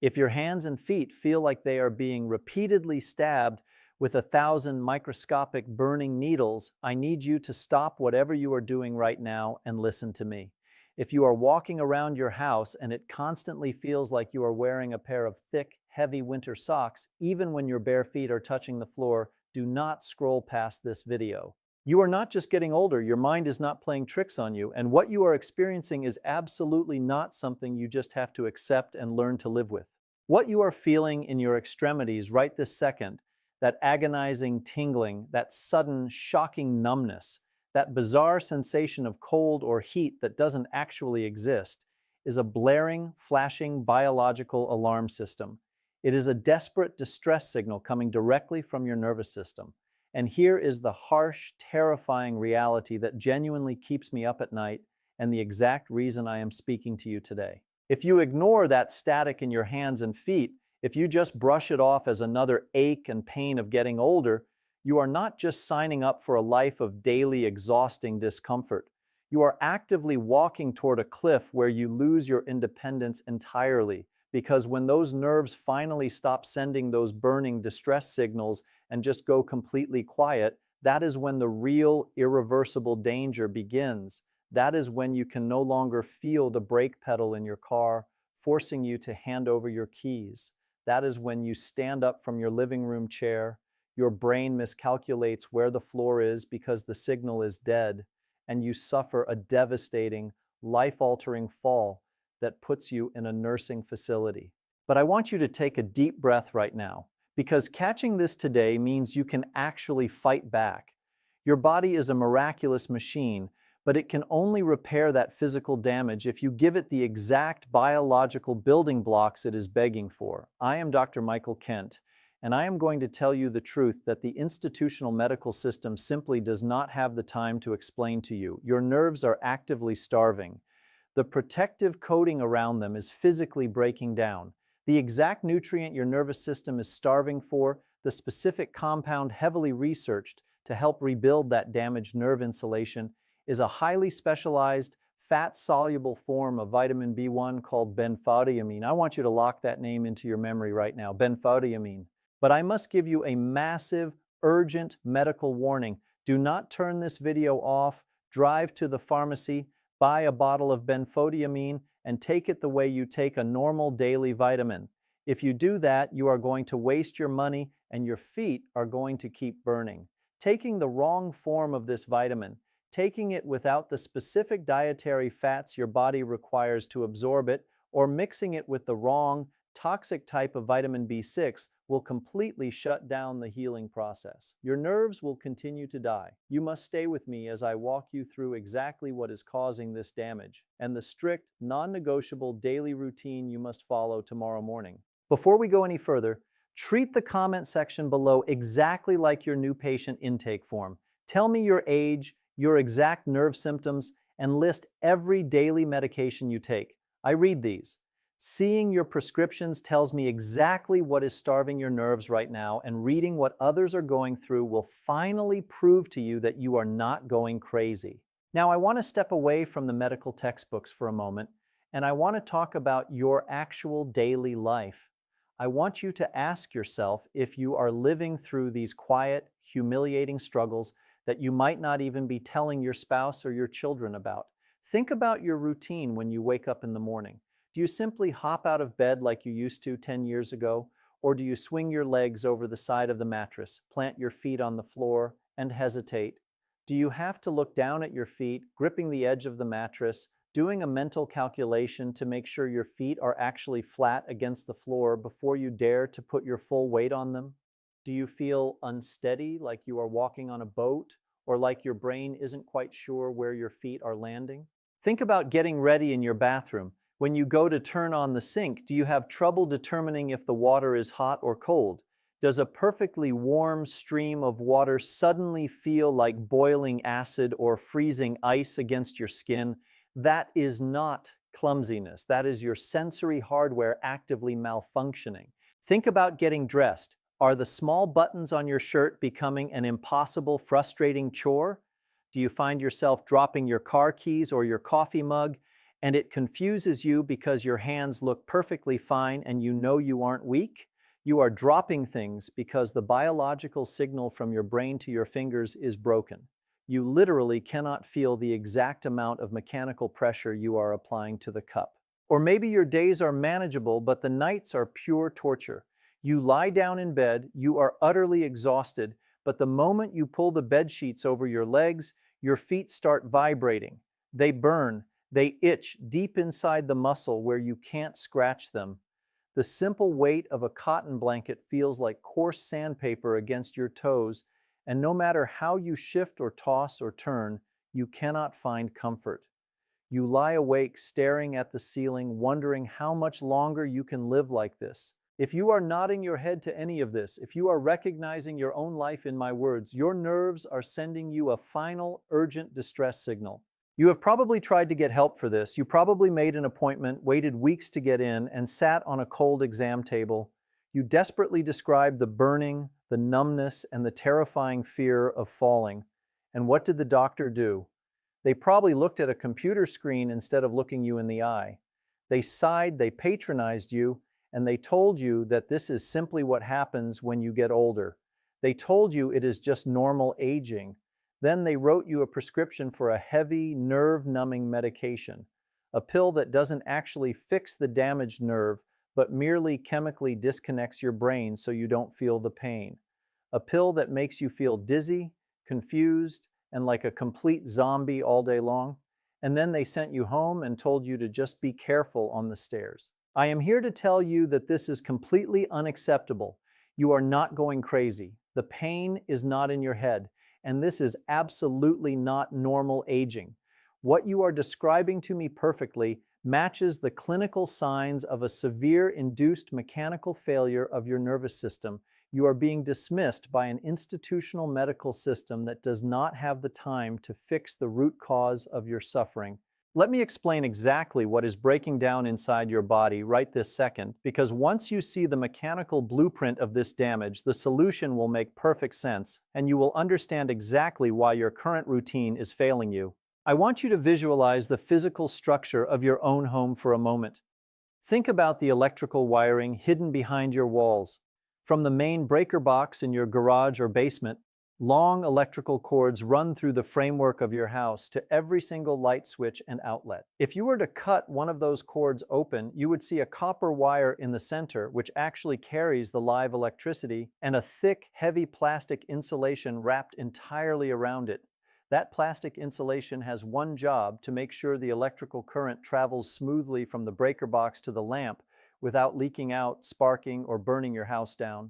If your hands and feet feel like they are being repeatedly stabbed with 1,000 microscopic burning needles, I need you to stop whatever you are doing right now and listen to me. If you are walking around your house and it constantly feels like you are wearing a pair of thick, heavy winter socks, even when your bare feet are touching the floor, do not scroll past this video. You are not just getting older, your mind is not playing tricks on you, and what you are experiencing is absolutely not something you just have to accept and learn to live with. What you are feeling in your extremities right this second, that agonizing tingling, that sudden, shocking numbness, that bizarre sensation of cold or heat that doesn't actually exist, is a blaring, flashing biological alarm system. It is a desperate distress signal coming directly from your nervous system. And here is the harsh, terrifying reality that genuinely keeps me up at night and the exact reason I am speaking to you today. If you ignore that static in your hands and feet, if you just brush it off as another ache and pain of getting older, you are not just signing up for a life of daily exhausting discomfort. You are actively walking toward a cliff where you lose your independence entirely, because when those nerves finally stop sending those burning distress signals and just go completely quiet, that is when the real irreversible danger begins. That is when you can no longer feel the brake pedal in your car, forcing you to hand over your keys. That is when you stand up from your living room chair, your brain miscalculates where the floor is because the signal is dead, and you suffer a devastating, life-altering fall that puts you in a nursing facility. But I want you to take a deep breath right now, because catching this today means you can actually fight back. Your body is a miraculous machine, but it can only repair that physical damage if you give it the exact biological building blocks it is begging for. I am Dr. Michael Kent, and I am going to tell you the truth that the institutional medical system simply does not have the time to explain to you. Your nerves are actively starving. The protective coating around them is physically breaking down. The exact nutrient your nervous system is starving for, the specific compound heavily researched to help rebuild that damaged nerve insulation, is a highly specialized, fat-soluble form of vitamin B1 called benfotiamine. I want you to lock that name into your memory right now, benfotiamine. But I must give you a massive, urgent medical warning. Do not turn this video off, drive to the pharmacy, buy a bottle of benfotiamine, and take it the way you take a normal daily vitamin. If you do that, you are going to waste your money and your feet are going to keep burning. Taking the wrong form of this vitamin, taking it without the specific dietary fats your body requires to absorb it, or mixing it with the wrong, toxic type of vitamin B6 will completely shut down the healing process. Your nerves will continue to die. You must stay with me as I walk you through exactly what is causing this damage and the strict, non-negotiable daily routine you must follow tomorrow morning. Before we go any further, treat the comment section below exactly like your new patient intake form. Tell me your age, your exact nerve symptoms, and list every daily medication you take. I read these. Seeing your prescriptions tells me exactly what is starving your nerves right now, and reading what others are going through will finally prove to you that you are not going crazy. Now, I want to step away from the medical textbooks for a moment, and I want to talk about your actual daily life. I want you to ask yourself if you are living through these quiet, humiliating struggles that you might not even be telling your spouse or your children about. Think about your routine when you wake up in the morning. Do you simply hop out of bed like you used to 10 years ago? Or do you swing your legs over the side of the mattress, plant your feet on the floor, and hesitate? Do you have to look down at your feet, gripping the edge of the mattress, doing a mental calculation to make sure your feet are actually flat against the floor before you dare to put your full weight on them? Do you feel unsteady, like you are walking on a boat, or like your brain isn't quite sure where your feet are landing? Think about getting ready in your bathroom. When you go to turn on the sink, do you have trouble determining if the water is hot or cold? Does a perfectly warm stream of water suddenly feel like boiling acid or freezing ice against your skin? That is not clumsiness. That is your sensory hardware actively malfunctioning. Think about getting dressed. Are the small buttons on your shirt becoming an impossible, frustrating chore? Do you find yourself dropping your car keys or your coffee mug? and it confuses you because your hands look perfectly fine and you know you aren't weak. You are dropping things because the biological signal from your brain to your fingers is broken. You literally cannot feel the exact amount of mechanical pressure you are applying to the cup. Or maybe your days are manageable, but the nights are pure torture. You lie down in bed, you are utterly exhausted, but the moment you pull the bed sheets over your legs, your feet start vibrating. They burn, they itch deep inside the muscle where you can't scratch them. The simple weight of a cotton blanket feels like coarse sandpaper against your toes, and no matter how you shift or toss or turn, you cannot find comfort. You lie awake staring at the ceiling, wondering how much longer you can live like this. If you are nodding your head to any of this, if you are recognizing your own life in my words, your nerves are sending you a final, urgent distress signal. You have probably tried to get help for this. You probably made an appointment, waited weeks to get in, and sat on a cold exam table. You desperately described the burning, the numbness, and the terrifying fear of falling. And what did the doctor do? They probably looked at a computer screen instead of looking you in the eye. They sighed, they patronized you, and they told you that this is simply what happens when you get older. They told you it is just normal aging. Then they wrote you a prescription for a heavy, nerve-numbing medication, a pill that doesn't actually fix the damaged nerve, but merely chemically disconnects your brain so you don't feel the pain. A pill that makes you feel dizzy, confused, and like a complete zombie all day long. And then they sent you home and told you to just be careful on the stairs. I am here to tell you that this is completely unacceptable. You are not going crazy. The pain is not in your head, and this is absolutely not normal aging. What you are describing to me perfectly matches the clinical signs of a severe induced mechanical failure of your nervous system. You are being dismissed by an institutional medical system that does not have the time to fix the root cause of your suffering. Let me explain exactly what is breaking down inside your body right this second, because once you see the mechanical blueprint of this damage, the solution will make perfect sense, and you will understand exactly why your current routine is failing you. I want you to visualize the physical structure of your own home for a moment. Think about the electrical wiring hidden behind your walls. From the main breaker box in your garage or basement, long electrical cords run through the framework of your house to every single light switch and outlet. If you were to cut one of those cords open, you would see a copper wire in the center, which actually carries the live electricity, and a thick, heavy plastic insulation wrapped entirely around it. That plastic insulation has one job: to make sure the electrical current travels smoothly from the breaker box to the lamp without leaking out, sparking, or burning your house down.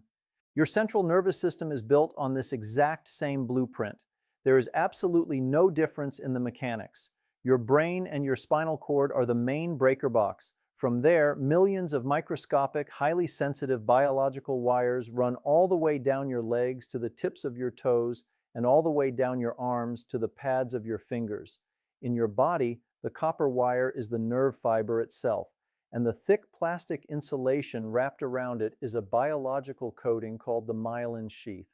Your central nervous system is built on this exact same blueprint. There is absolutely no difference in the mechanics. Your brain and your spinal cord are the main breaker box. From there, millions of microscopic, highly sensitive biological wires run all the way down your legs to the tips of your toes and all the way down your arms to the pads of your fingers. In your body, the copper wire is the nerve fiber itself, and the thick plastic insulation wrapped around it is a biological coating called the myelin sheath.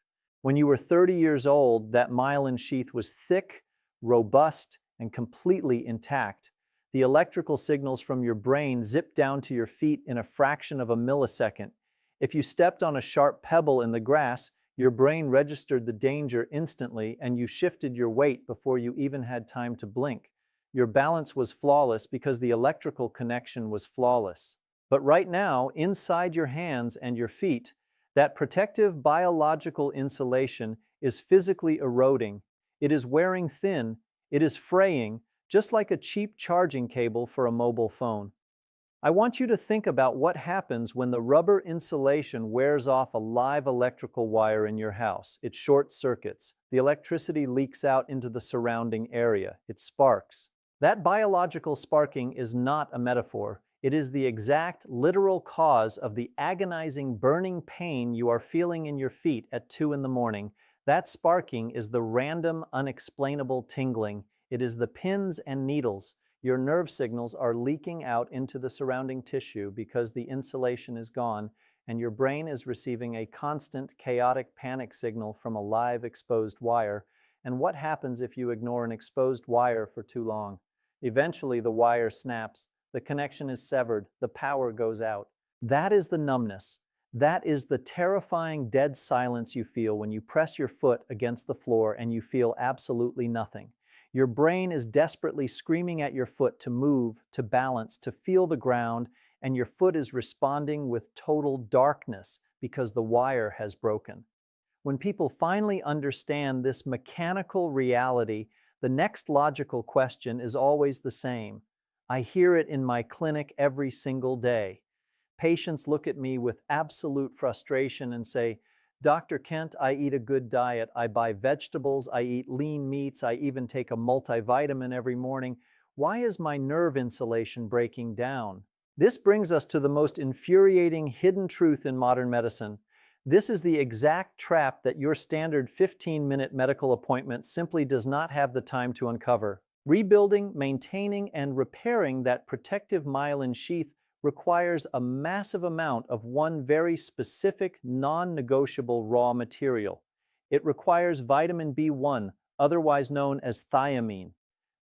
When you were 30 years old, that myelin sheath was thick, robust, and completely intact. The electrical signals from your brain zipped down to your feet in a fraction of a millisecond. If you stepped on a sharp pebble in the grass, your brain registered the danger instantly and you shifted your weight before you even had time to blink. Your balance was flawless because the electrical connection was flawless. But right now, inside your hands and your feet, that protective biological insulation is physically eroding. It is wearing thin. It is fraying, just like a cheap charging cable for a mobile phone. I want you to think about what happens when the rubber insulation wears off a live electrical wire in your house. It short circuits. The electricity leaks out into the surrounding area. It sparks. That biological sparking is not a metaphor. It is the exact, literal cause of the agonizing burning pain you are feeling in your feet at 2 in the morning. That sparking is the random, unexplainable tingling. It is the pins and needles. Your nerve signals are leaking out into the surrounding tissue because the insulation is gone, and your brain is receiving a constant, chaotic panic signal from a live, exposed wire. And what happens if you ignore an exposed wire for too long? Eventually, the wire snaps, the connection is severed, the power goes out. That is the numbness. That is the terrifying dead silence you feel when you press your foot against the floor and you feel absolutely nothing. Your brain is desperately screaming at your foot to move, to balance, to feel the ground, and your foot is responding with total darkness because the wire has broken. When people finally understand this mechanical reality, the next logical question is always the same. I hear it in my clinic every single day. Patients look at me with absolute frustration and say, Dr. Kent, I eat a good diet. I buy vegetables, I eat lean meats, I even take a multivitamin every morning. Why is my nerve insulation breaking down? This brings us to the most infuriating hidden truth in modern medicine. This is the exact trap that your standard 15-minute medical appointment simply does not have the time to uncover. Rebuilding, maintaining, and repairing that protective myelin sheath requires a massive amount of one very specific, non-negotiable raw material. It requires vitamin B1, otherwise known as thiamine.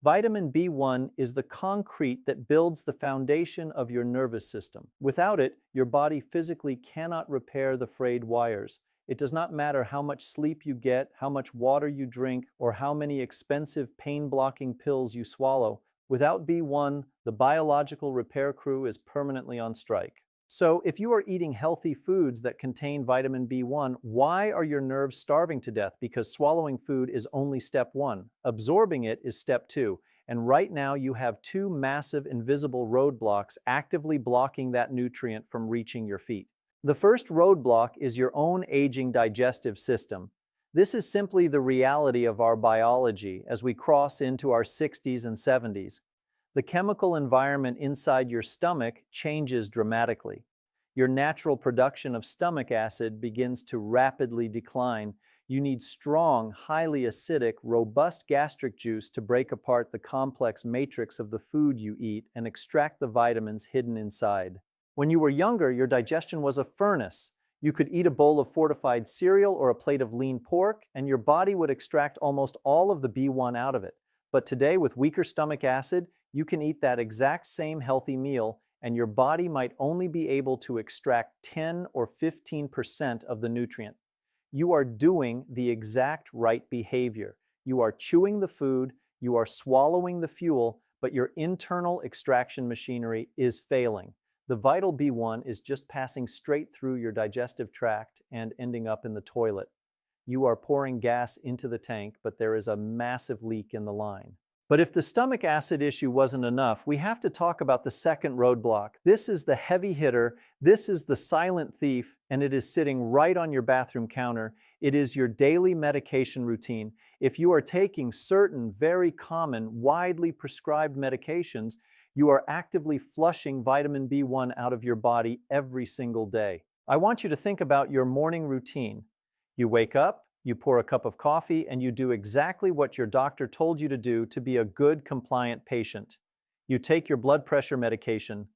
Vitamin B1 is the concrete that builds the foundation of your nervous system. Without it, your body physically cannot repair the frayed wires. It does not matter how much sleep you get, how much water you drink, or how many expensive pain-blocking pills you swallow. Without B1, the biological repair crew is permanently on strike. So, if you are eating healthy foods that contain vitamin B1, why are your nerves starving to death? Because swallowing food is only step one. Absorbing it is step two. And right now you have two massive invisible roadblocks actively blocking that nutrient from reaching your feet. The first roadblock is your own aging digestive system. This is simply the reality of our biology as we cross into our 60s and 70s. The chemical environment inside your stomach changes dramatically. Your natural production of stomach acid begins to rapidly decline. You need strong, highly acidic, robust gastric juice to break apart the complex matrix of the food you eat and extract the vitamins hidden inside. When you were younger, your digestion was a furnace. You could eat a bowl of fortified cereal or a plate of lean pork, and your body would extract almost all of the B1 out of it. But today, with weaker stomach acid, you can eat that exact same healthy meal, and your body might only be able to extract 10 or 15% of the nutrient. You are doing the exact right behavior. You are chewing the food, you are swallowing the fuel, but your internal extraction machinery is failing. The vital B1 is just passing straight through your digestive tract and ending up in the toilet. You are pouring gas into the tank, but there is a massive leak in the line. But if the stomach acid issue wasn't enough, we have to talk about the second roadblock. This is the heavy hitter, this is the silent thief, and it is sitting right on your bathroom counter. It is your daily medication routine. If you are taking certain very common, widely prescribed medications, you are actively flushing vitamin B1 out of your body every single day. I want you to think about your morning routine. You wake up, you pour a cup of coffee, and you do exactly what your doctor told you to do to be a good, compliant patient. You take your blood pressure medication.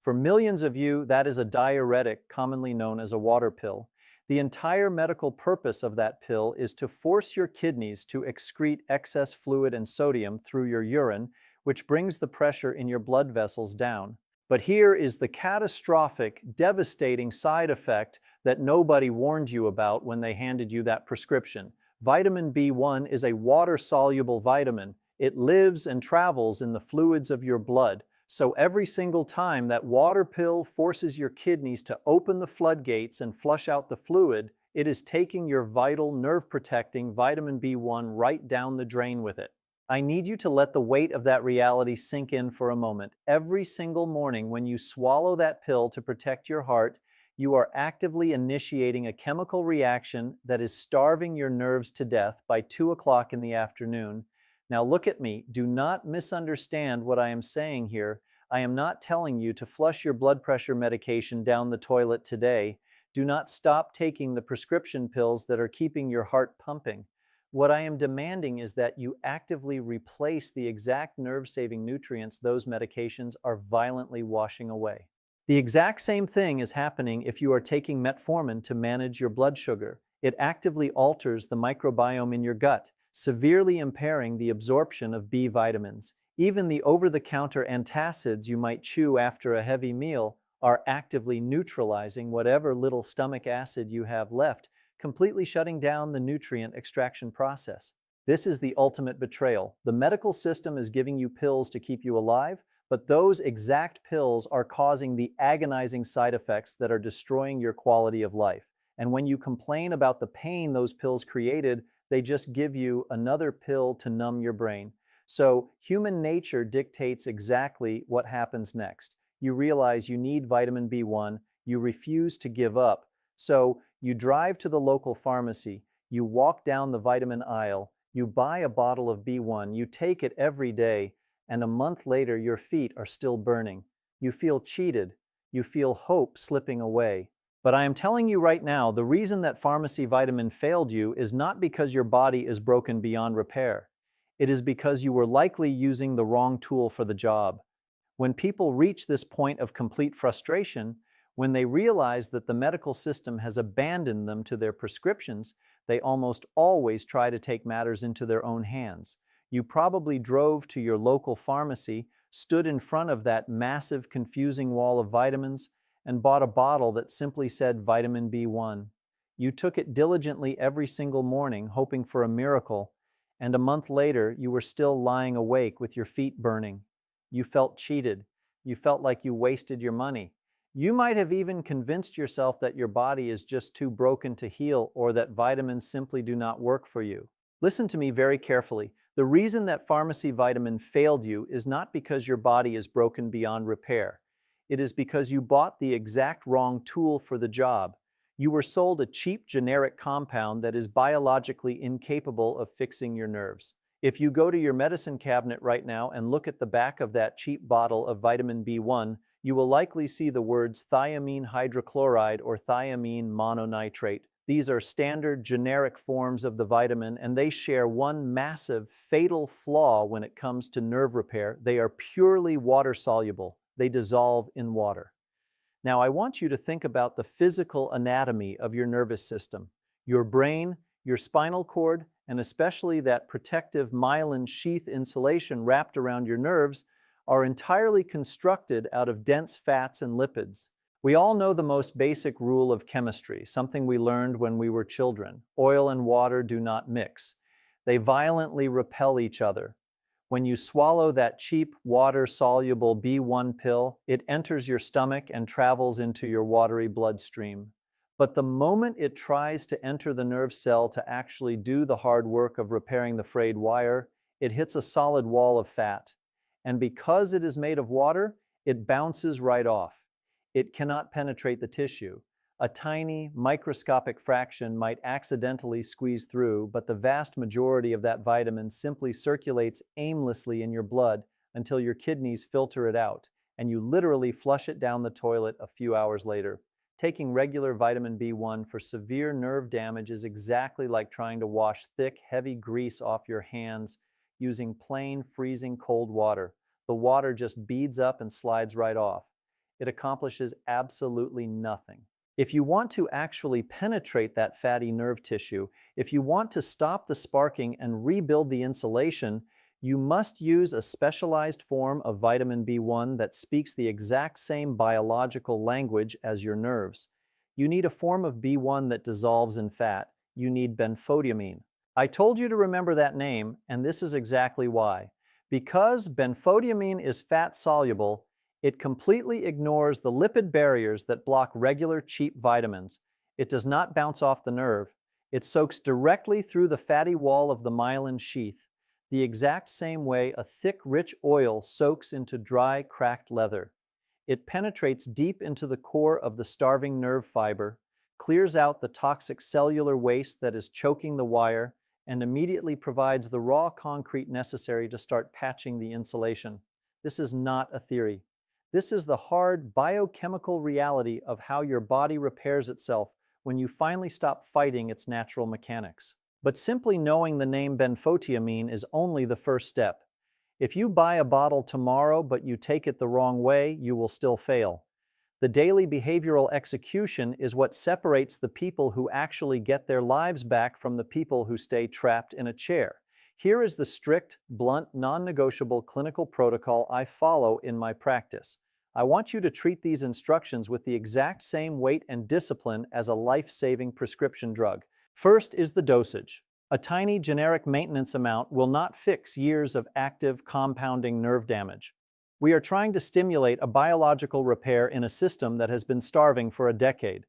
For millions of you, that is a diuretic, commonly known as a water pill. The entire medical purpose of that pill is to force your kidneys to excrete excess fluid and sodium through your urine, which brings the pressure in your blood vessels down. But here is the catastrophic, devastating side effect that nobody warned you about when they handed you that prescription. Vitamin B1 is a water-soluble vitamin. It lives and travels in the fluids of your blood. So every single time that water pill forces your kidneys to open the floodgates and flush out the fluid, it is taking your vital, nerve-protecting vitamin B1 right down the drain with it. I need you to let the weight of that reality sink in for a moment. Every single morning when you swallow that pill to protect your heart, you are actively initiating a chemical reaction that is starving your nerves to death by 2 o'clock in the afternoon. Now look at me. Do not misunderstand what I am saying here. I am not telling you to flush your blood pressure medication down the toilet today. Do not stop taking the prescription pills that are keeping your heart pumping. What I am demanding is that you actively replace the exact nerve-saving nutrients those medications are violently washing away. The exact same thing is happening if you are taking metformin to manage your blood sugar. It actively alters the microbiome in your gut, severely impairing the absorption of B vitamins. Even the over-the-counter antacids you might chew after a heavy meal are actively neutralizing whatever little stomach acid you have left, completely shutting down the nutrient extraction process. This is the ultimate betrayal. The medical system is giving you pills to keep you alive, but those exact pills are causing the agonizing side effects that are destroying your quality of life. And when you complain about the pain those pills created, they just give you another pill to numb your brain. So human nature dictates exactly what happens next. You realize you need vitamin B1, you refuse to give up. So you drive to the local pharmacy, you walk down the vitamin aisle, you buy a bottle of B1, you take it every day, and a month later your feet are still burning. You feel cheated. You feel hope slipping away. But I am telling you right now, the reason that pharmacy vitamin failed you is not because your body is broken beyond repair. It is because you were likely using the wrong tool for the job. When people reach this point of complete frustration, when they realize that the medical system has abandoned them to their prescriptions, they almost always try to take matters into their own hands. You probably drove to your local pharmacy, stood in front of that massive, confusing wall of vitamins, and bought a bottle that simply said vitamin B1. You took it diligently every single morning, hoping for a miracle, and a month later, you were still lying awake with your feet burning. You felt cheated. You felt like you wasted your money. You might have even convinced yourself that your body is just too broken to heal or that vitamins simply do not work for you. Listen to me very carefully. The reason that pharmacy vitamin failed you is not because your body is broken beyond repair. It is because you bought the exact wrong tool for the job. You were sold a cheap generic compound that is biologically incapable of fixing your nerves. If you go to your medicine cabinet right now and look at the back of that cheap bottle of vitamin B1, you will likely see the words thiamine hydrochloride or thiamine mononitrate. These are standard generic forms of the vitamin, and they share one massive, fatal flaw when it comes to nerve repair. They are purely water-soluble. They dissolve in water. Now, I want you to think about the physical anatomy of your nervous system. Your brain, your spinal cord, and especially that protective myelin sheath insulation wrapped around your nerves are entirely constructed out of dense fats and lipids. We all know the most basic rule of chemistry, something we learned when we were children. Oil and water do not mix. They violently repel each other. When you swallow that cheap water-soluble B1 pill, it enters your stomach and travels into your watery bloodstream. But the moment it tries to enter the nerve cell to actually do the hard work of repairing the frayed wire, it hits a solid wall of fat. And because it is made of water, it bounces right off. It cannot penetrate the tissue. A tiny, microscopic fraction might accidentally squeeze through, but the vast majority of that vitamin simply circulates aimlessly in your blood until your kidneys filter it out, and you literally flush it down the toilet a few hours later. Taking regular vitamin B1 for severe nerve damage is exactly like trying to wash thick, heavy grease off your hands using plain, freezing cold water. The water just beads up and slides right off. It accomplishes absolutely nothing. If you want to actually penetrate that fatty nerve tissue, if you want to stop the sparking and rebuild the insulation, you must use a specialized form of vitamin B1 that speaks the exact same biological language as your nerves. You need a form of B1 that dissolves in fat. You need benfotiamine. I told you to remember that name, and this is exactly why. Because benfotiamine is fat-soluble, it completely ignores the lipid barriers that block regular cheap vitamins. It does not bounce off the nerve. It soaks directly through the fatty wall of the myelin sheath, the exact same way a thick, rich oil soaks into dry, cracked leather. It penetrates deep into the core of the starving nerve fiber, clears out the toxic cellular waste that is choking the wire, and immediately provides the raw concrete necessary to start patching the insulation. This is not a theory. This is the hard biochemical reality of how your body repairs itself when you finally stop fighting its natural mechanics. But simply knowing the name benfotiamine is only the first step. If you buy a bottle tomorrow but you take it the wrong way, you will still fail. The daily behavioral execution is what separates the people who actually get their lives back from the people who stay trapped in a chair. Here is the strict, blunt, non-negotiable clinical protocol I follow in my practice. I want you to treat these instructions with the exact same weight and discipline as a life-saving prescription drug. First is the dosage. A tiny generic maintenance amount will not fix years of active compounding nerve damage. We are trying to stimulate a biological repair in a system that has been starving for a decade.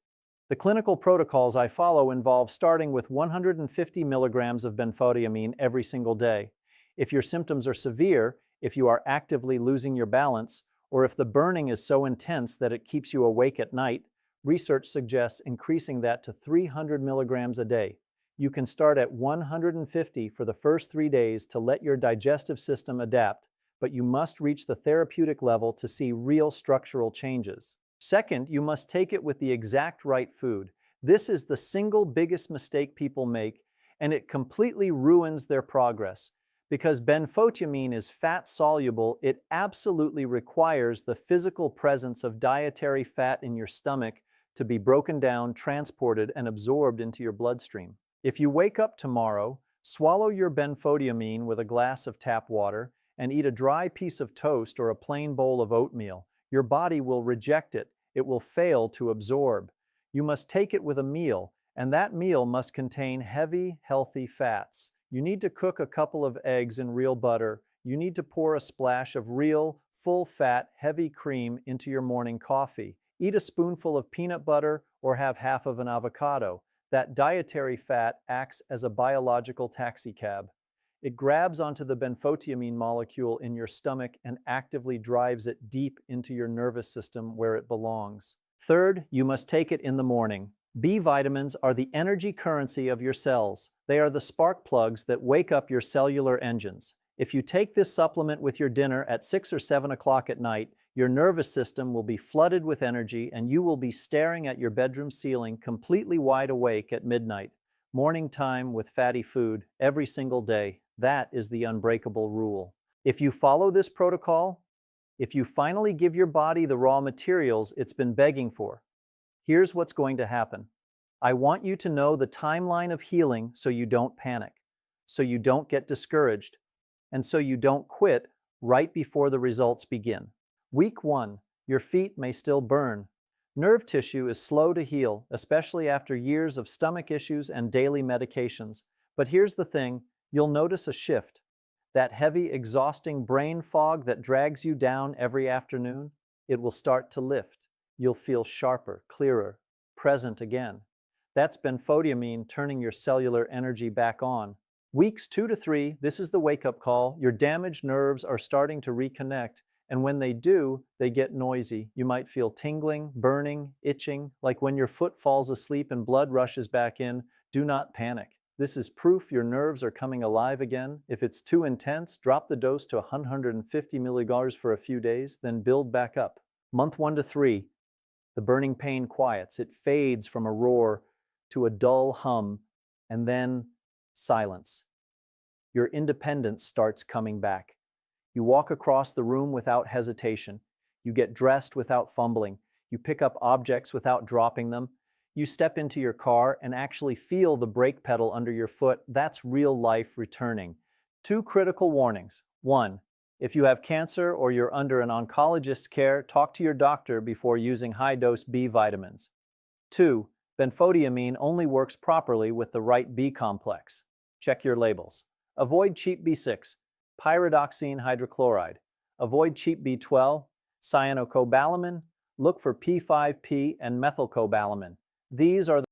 The clinical protocols I follow involve starting with 150 milligrams of benfotiamine every single day. If your symptoms are severe, if you are actively losing your balance, or if the burning is so intense that it keeps you awake at night, research suggests increasing that to 300 milligrams a day. You can start at 150 for the first 3 days to let your digestive system adapt, but you must reach the therapeutic level to see real structural changes. Second, you must take it with the exact right food. This is the single biggest mistake people make, and it completely ruins their progress. Because benfotiamine is fat-soluble, it absolutely requires the physical presence of dietary fat in your stomach to be broken down, transported, and absorbed into your bloodstream. If you wake up tomorrow, swallow your benfotiamine with a glass of tap water, and eat a dry piece of toast or a plain bowl of oatmeal, your body will reject it. It will fail to absorb. You must take it with a meal, and that meal must contain heavy, healthy fats. You need to cook a couple of eggs in real butter. You need to pour a splash of real, full-fat, heavy cream into your morning coffee. Eat a spoonful of peanut butter or have half of an avocado. That dietary fat acts as a biological taxicab. It grabs onto the benfotiamine molecule in your stomach and actively drives it deep into your nervous system where it belongs. Third, you must take it in the morning. B vitamins are the energy currency of your cells. They are the spark plugs that wake up your cellular engines. If you take this supplement with your dinner at 6 or 7 o'clock at night, your nervous system will be flooded with energy and you will be staring at your bedroom ceiling completely wide awake at midnight. Morning time with fatty food every single day. That is the unbreakable rule. If you follow this protocol, if you finally give your body the raw materials it's been begging for, here's what's going to happen. I want you to know the timeline of healing so you don't panic, so you don't get discouraged, and so you don't quit right before the results begin. Week 1, your feet may still burn. Nerve tissue is slow to heal, especially after years of stomach issues and daily medications. But here's the thing, you'll notice a shift. That heavy, exhausting brain fog that drags you down every afternoon, it will start to lift. You'll feel sharper, clearer, present again. That's benfotiamine turning your cellular energy back on. Weeks 2 to 3, this is the wake-up call. Your damaged nerves are starting to reconnect, and when they do, they get noisy. You might feel tingling, burning, itching, like when your foot falls asleep and blood rushes back in. Do not panic. This is proof your nerves are coming alive again. If it's too intense, drop the dose to 150 milligrams for a few days, then build back up. Month 1 to 3, the burning pain quiets. It fades from a roar to a dull hum, and then silence. Your independence starts coming back. You walk across the room without hesitation. You get dressed without fumbling. You pick up objects without dropping them. You step into your car and actually feel the brake pedal under your foot. That's real life returning. 2 critical warnings. 1, if you have cancer or you're under an oncologist's care, talk to your doctor before using high-dose B vitamins. 2, benfotiamine only works properly with the right B complex. Check your labels. Avoid cheap B6, pyridoxine hydrochloride. Avoid cheap B12, cyanocobalamin. Look for P5P and methylcobalamin. These are